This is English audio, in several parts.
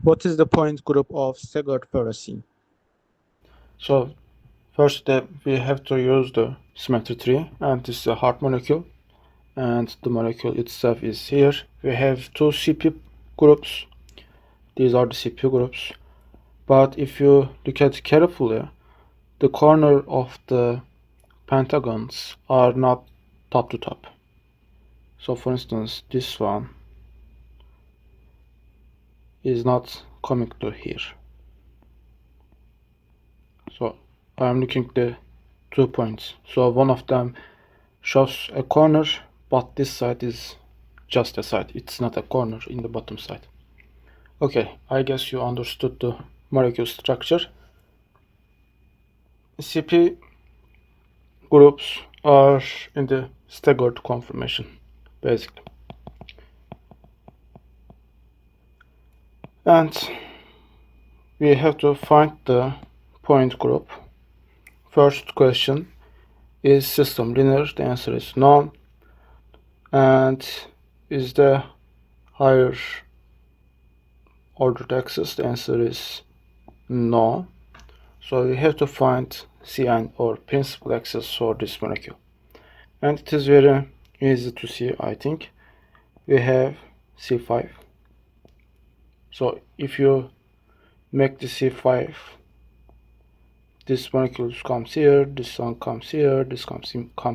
What is the point group of staggered ferrocene? So first step, we have to use the symmetry tree, and this is a hard molecule, and the molecule itself is here. We have two CP groups. These are the CP groups. But if you look at carefully, the corner of the pentagons are not top to top. So for instance, this one is not coming to here. So I'm looking at the 2 points. So one of them shows a corner, but this side is just a side. It's not a corner in the bottom side. Okay, I guess you understood the molecule structure. CP groups are in the staggered conformation, basically. And we have to find the point group. First question, is system linear? The answer is no. And is the higher ordered axis? The answer is no. So we have to find Cn, or principal axis, for this molecule. And it is very easy to see, I think. We have C5. So if you make the C5, this molecule comes here, this one comes here, this comes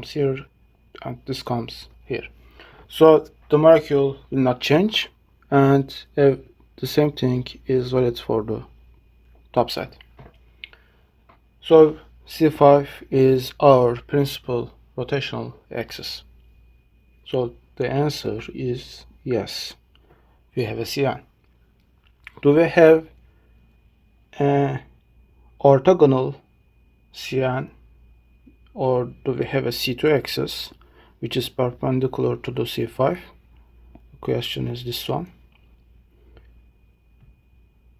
here, and this comes here. So the molecule will not change, and the same thing is valid for the top side. So C5 is our principal rotational axis. So the answer is yes, we have a Cn. Do we have an orthogonal Cn, or do we have a C2 axis which is perpendicular to the C5? The question is this one.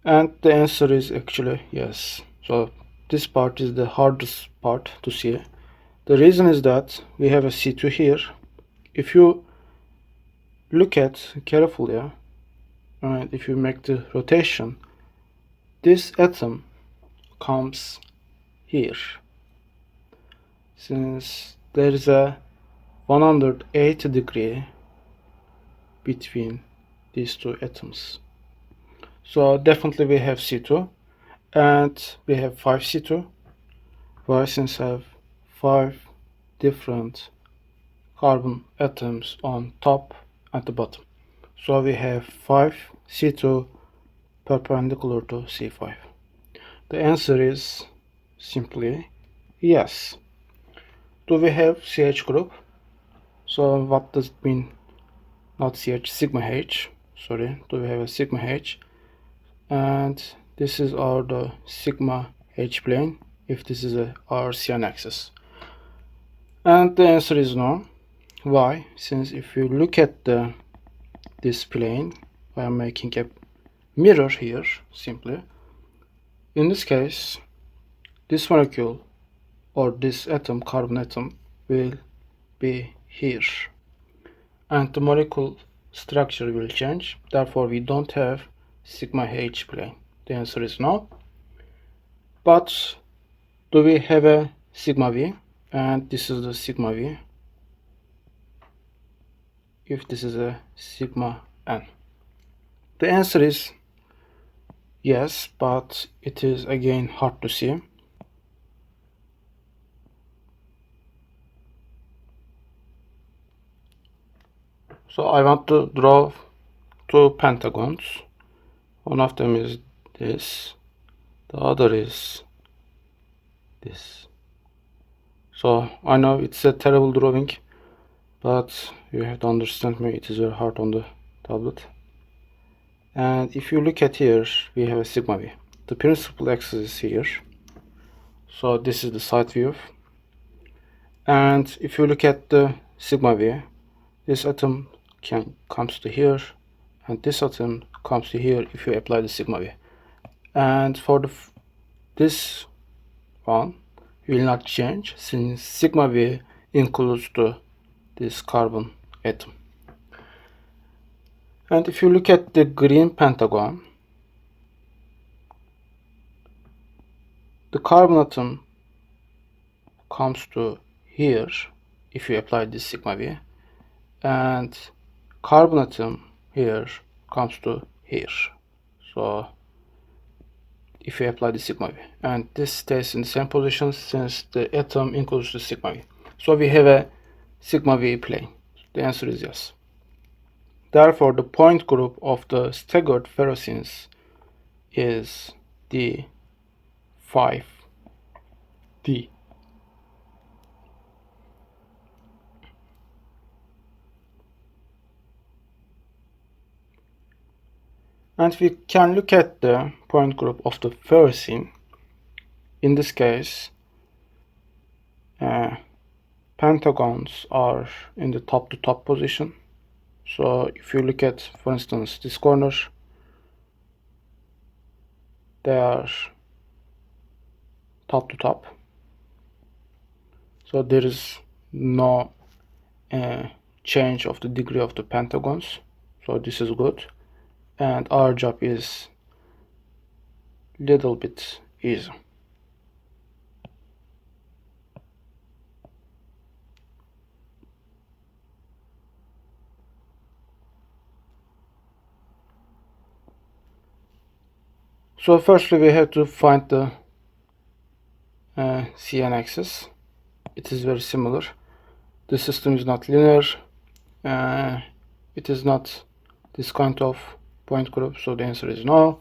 And the answer is actually yes. So this part is the hardest part to see. The reason is that we have a C2 here. If you look at carefully, and if you make the rotation, this atom comes here. Since there is a 180 degree between these two atoms. So definitely we have C2, and we have 5 C2. Why? Since I have 5 different carbon atoms on top and the bottom. So we have 5 C2 perpendicular to C5. The answer is simply yes. Do we have CH group? So what does it mean? Not CH, sigma H. Sorry, do we have a sigma H? And this is the sigma H plane, if this is our Cn axis. And the answer is no. Why? Since if you look at this plane, I am making a mirror here, simply. In this case, this molecule, or this atom, carbon atom, will be here, and the molecule structure will change. Therefore, we don't have sigma H plane. The answer is no. But do we have a sigma V? And this is the sigma V. If this is a sigma N. The answer is yes, but it is again hard to see. So I want to draw two pentagons. One of them is this, the other is this. So I know it's a terrible drawing, but you have to understand me, it is very hard on the tablet. And if you look at here, we have a sigma V. The principal axis is here. So this is the side view. And if you look at the sigma V, this atom comes to here, and this atom comes to here if you apply the sigma V. And for this one, will not change, since sigma V includes this carbon atom. And if you look at the green pentagon, the carbon atom comes to here if you apply this sigma V, and carbon atom here comes to here. So if you apply the sigma V, and this stays in the same position since the atom includes the sigma V. So we have a sigma V plane. The answer is yes. Therefore, the point group of the staggered ferrocenes is D5D. And we can look at the point group of the ferrocene. In this case, pentagons are in the top to top position. So if you look at, for instance, this corner, they are top to top. So there is no change of the degree of the pentagons. So this is good. And our job is little bit easy. So firstly we have to find the CN axis. It is very similar. The system is not linear. It is not this kind of point group, so the answer is no.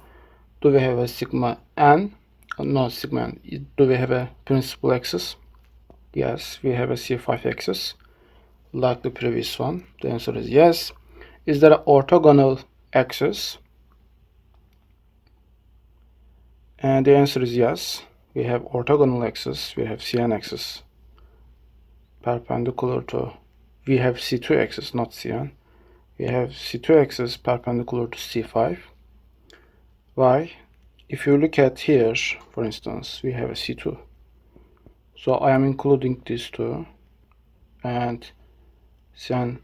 Do we have a sigma n? No, sigma n. Do we have a principal axis? Yes, we have a C5 axis like the previous one. The answer is yes. Is there an orthogonal axis? And the answer is yes. We have orthogonal axis. We have CN axis perpendicular to, we have C2 axis, not CN. We have C2 axis perpendicular to C5. Why? If you look at here, for instance, we have a C2. So I am including these two, and CN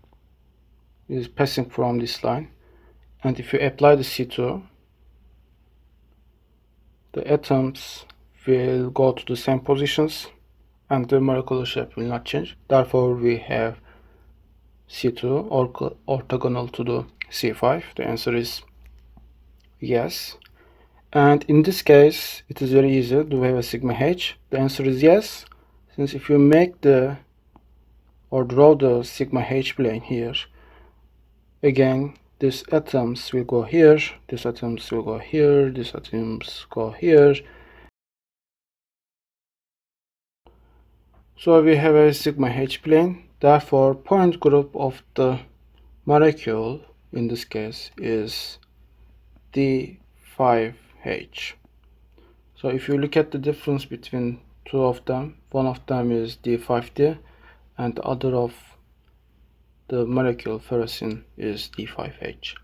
is passing from this line. And if you apply the C2, the atoms will go to the same positions and the molecular shape will not change. Therefore, we have C2 orthogonal to the C5. The answer is yes. And in this case, it is very easy. Do we have a sigma H? The answer is yes. Since if you make the or draw the sigma H plane here, again, these atoms will go here, these atoms will go here, these atoms go here. So we have a sigma H plane. Therefore, point group of the molecule in this case is D5H. So if you look at the difference between two of them, one of them is D5D and the other of the molecule ferrocene is D5H.